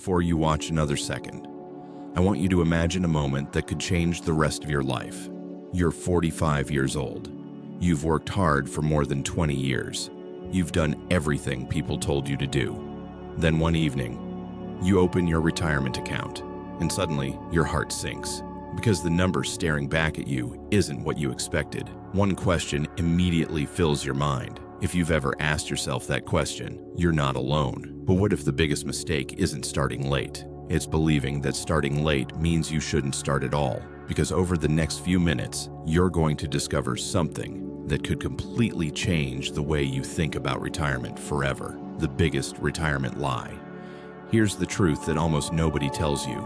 Before you watch another second, I want you to imagine a moment that could change the rest of your life. You're 45 years old. You've worked hard for more than 20 years. You've done everything people told you to do. Then one evening, you open your retirement account, and suddenly your heart sinks because the number staring back at you isn't what you expected. One question immediately fills your mind. If you've ever asked yourself that question, you're not alone. But what if the biggest mistake isn't starting late? It's believing that starting late means you shouldn't start at all. Because over the next few minutes, you're going to discover something that could completely change the way you think about retirement forever. The biggest retirement lie. Here's the truth that almost nobody tells you.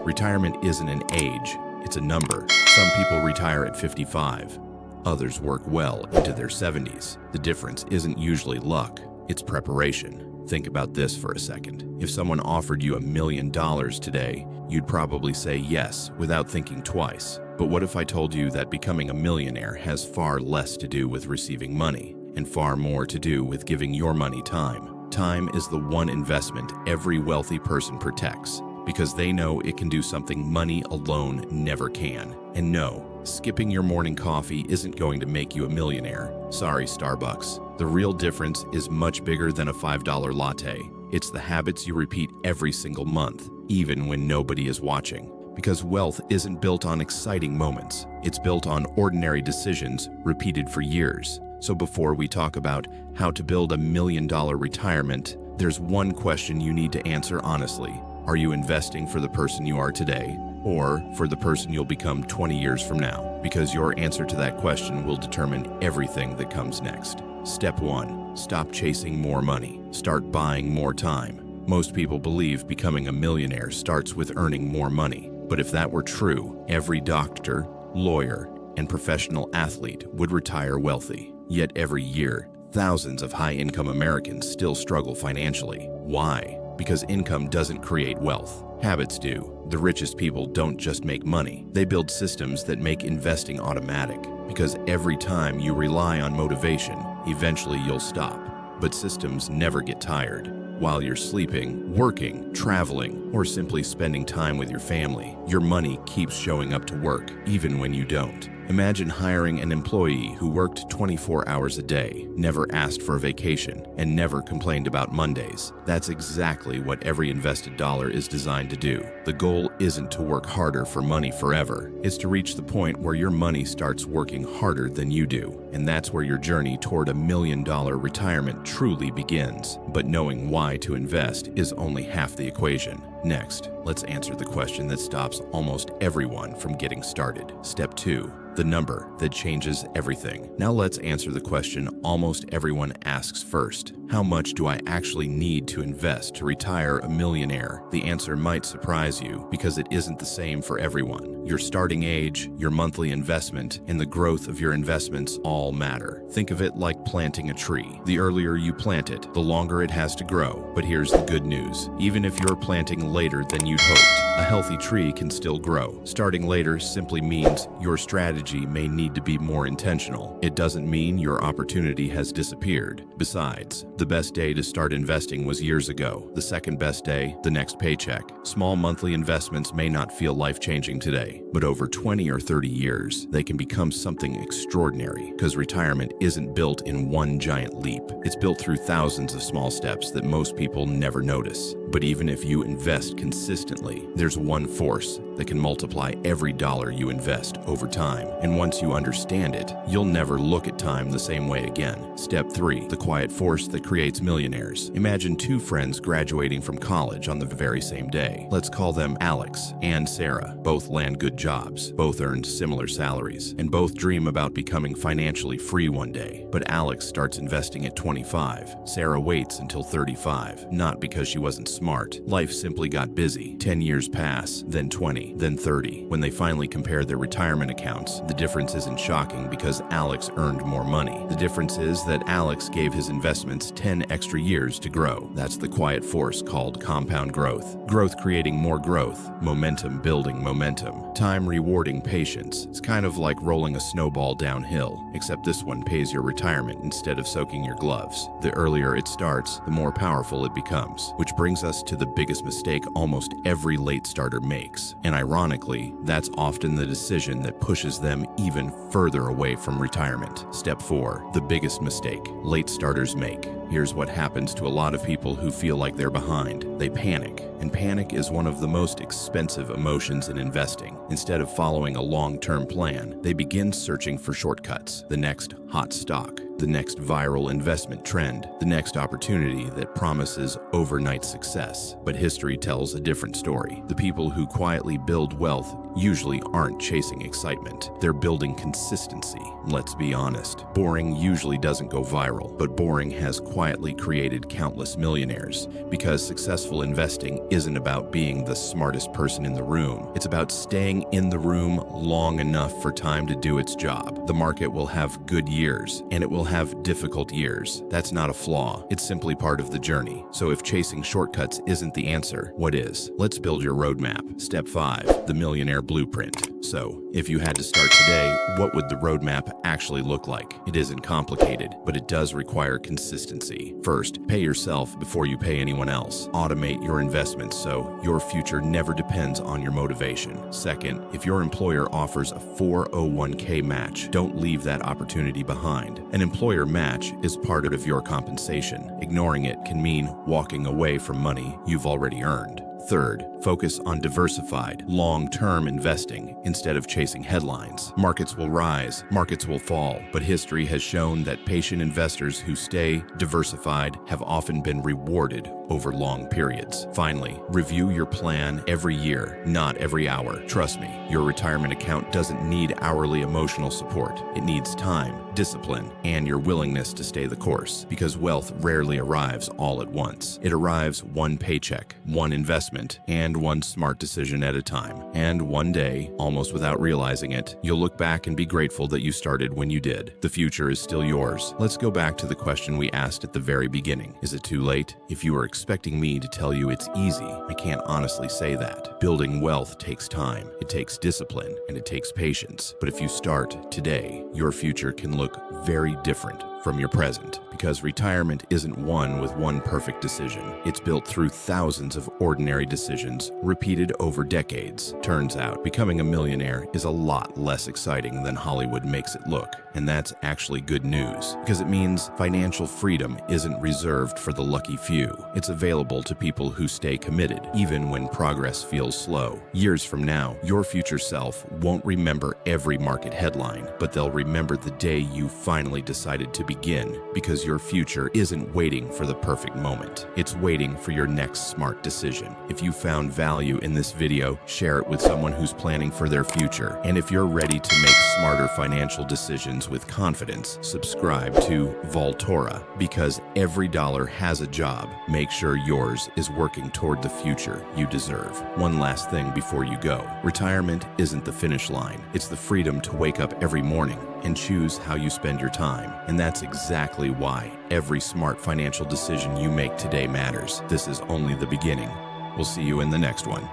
Retirement isn't an age, it's a number. Some people retire at 55. Others work well into their 70s. The difference isn't usually luck, it's preparation. Think about this for a second. If someone offered you $1 million today, you'd probably say yes without thinking twice. But what if I told you that becoming a millionaire has far less to do with receiving money and far more to do with giving your money time? Time is the one investment every wealthy person protects because they know it can do something money alone never can. And no, skipping your morning coffee isn't going to make you a millionaire. Sorry, Starbucks. The real difference is much bigger than a $5 latte. It's the habits you repeat every single month, even when nobody is watching. Because wealth isn't built on exciting moments. It's built on ordinary decisions repeated for years. So before we talk about how to build $1 million retirement, there's one question you need to answer honestly. Are you investing for the person you are today, or for the person you'll become 20 years from now? Because your answer to that question will determine everything that comes next. Step 1. Stop chasing more money. Start buying more time. Most people believe becoming a millionaire starts with earning more money. But if that were true, every doctor, lawyer, and professional athlete would retire wealthy. Yet every year, thousands of high-income Americans still struggle financially. Why? Because income doesn't create wealth. Habits do. The richest people don't just make money. They build systems that make investing automatic. Because every time you rely on motivation, eventually you'll stop. But systems never get tired. While you're sleeping, working, traveling, or simply spending time with your family, your money keeps showing up to work, even when you don't. Imagine hiring an employee who worked 24 hours a day, never asked for a vacation, and never complained about Mondays. That's exactly what every invested dollar is designed to do. The goal isn't to work harder for money forever. It's to reach the point where your money starts working harder than you do. And that's where your journey toward $1 million retirement truly begins. But knowing why to invest is only half the equation. Next, let's answer the question that stops almost everyone from getting started. Step 2. The number that changes everything. Now let's answer the question almost everyone asks first. How much do I actually need to invest to retire a millionaire? The answer might surprise you because it isn't the same for everyone. Your starting age, your monthly investment, and the growth of your investments all matter. Think of it like planting a tree. The earlier you plant it, the longer it has to grow. But here's the good news. Even if you're planting later than you'd hoped, a healthy tree can still grow. Starting later simply means your strategy may need to be more intentional. It doesn't mean your opportunity has disappeared. Besides, the best day to start investing was years ago. The second best day, the next paycheck. Small monthly investments may not feel life-changing today, but over 20 or 30 years, they can become something extraordinary because retirement isn't built in one giant leap. It's built through thousands of small steps that most people never notice. But even if you invest consistently, there's one force that can multiply every dollar you invest over time. And once you understand it, you'll never look at time the same way again. Step 3. The quiet force that creates millionaires. Imagine two friends graduating from college on the very same day. Let's call them Alex and Sarah. Both land good jobs, both earn similar salaries, and both dream about becoming financially free one day. But Alex starts investing at 25. Sarah waits until 35, not because she wasn't smart. Life simply got busy. 10 years pass, then 20, then 30. When they finally compare their retirement accounts, the The difference isn't shocking because Alex earned more money. The difference is that Alex gave his investments 10 extra years to grow. That's the quiet force called compound growth. Growth creating more growth, momentum building momentum, time rewarding patience. It's kind of like rolling a snowball downhill, except this one pays your retirement instead of soaking your gloves. The earlier it starts, the more powerful it becomes, which brings us to the biggest mistake almost every late starter makes. And ironically, that's often the decision that pushes them even further away from retirement. Step 4, the biggest mistake late starters make. Here's what happens to a lot of people who feel like they're behind. They panic, and panic is one of the most expensive emotions in investing. Instead of following a long-term plan, they begin searching for shortcuts, the next hot stock, the next viral investment trend, the next opportunity that promises overnight success. But history tells a different story. The people who quietly build wealth usually aren't chasing excitement. They're building consistency. Let's be honest. Boring usually doesn't go viral, but boring has quietly created countless millionaires, because successful investing isn't about being the smartest person in the room. It's about staying in the room long enough for time to do its job. The market will have good years, and it will have difficult years. That's not a flaw. It's simply part of the journey. So if chasing shortcuts isn't the answer, what is? Let's build your roadmap. Step 5, the Millionaire Blueprint. So, if you had to start today, what would the roadmap actually look like? It isn't complicated, but it does require consistency. First, pay yourself before you pay anyone else. Automate your investments so your future never depends on your motivation. Second, if your employer offers a 401k match, don't leave that opportunity behind. An employer match is part of your compensation. Ignoring it can mean walking away from money you've already earned. Third, focus on diversified, long-term investing instead of chasing headlines. Markets will rise, markets will fall, but history has shown that patient investors who stay diversified have often been rewarded over long periods. Finally, review your plan every year, not every hour. Trust me, your retirement account doesn't need hourly emotional support. It needs time, discipline, and your willingness to stay the course, because wealth rarely arrives all at once. It arrives one paycheck, one investment, and one smart decision at a time. And one day, almost without realizing it, you'll look back and be grateful that you started when you did. The future is still yours. Let's go back to the question we asked at the very beginning. Is it too late? If you are expecting me to tell you it's easy, I can't honestly say that. Building wealth takes time, it takes discipline, and it takes patience. But if you start today, your future can look very different from your present, because retirement isn't won with one perfect decision. It's built through thousands of ordinary decisions repeated over decades. Turns out, becoming a millionaire is a lot less exciting than Hollywood makes it look. And that's actually good news, because it means financial freedom isn't reserved for the lucky few. It's available to people who stay committed, even when progress feels slow. Years from now, your future self won't remember every market headline, but they'll remember the day you finally decided to begin, because your future isn't waiting for the perfect moment. It's waiting for your next smart decision. If you found value in this video, share it with someone who's planning for their future. And if you're ready to make smarter financial decisions with confidence, subscribe to Vaultora, because every dollar has a job. Make sure yours is working toward the future you deserve. One last thing before you go. Retirement isn't the finish line. It's the freedom to wake up every morning and choose how you spend your time. And that's exactly why every smart financial decision you make today matters. This is only the beginning. We'll see you in the next one.